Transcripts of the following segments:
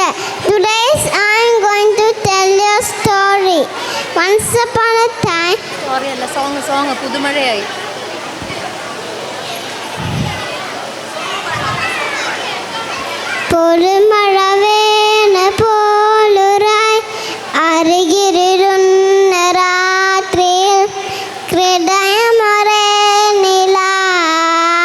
teacher. Today I am going to tell you a story. Once upon a time. Story അല്ല song പുതുമഴയായി. പുതുമഴ വേണ പോലുറായി അരികിരുന്ന രാത്രിയിൽ ഹൃദയമൊരേ നിലാന്തനെ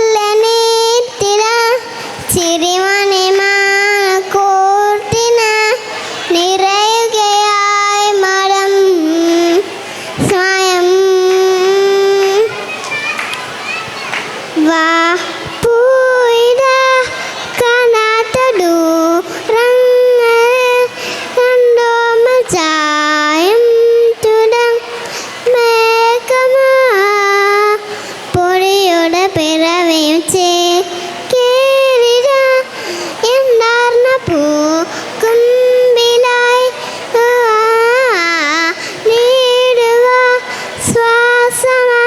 ചിറകുമമില്ലനീത്തില ചിരിമണിമാക്കൂട്ടിന നിറയുകയായി മരം സ്വയം വാ പൂയിട കാണാത്ത ദൂരങ്ങൾ കണ്ടോ മജായം തുടം മേഘമാ പൊടിയുടെ പിറവിയും ചേക്കേറിട എന്താർന്ന പൂക്കുമ്പിലായി നീടുക ശ്വാസമാ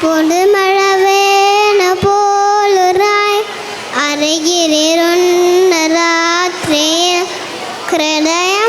പുതുമഴ വേണ പോലുറായി അരികിരുന്ന രാത്രിയിൽ ഹൃദയം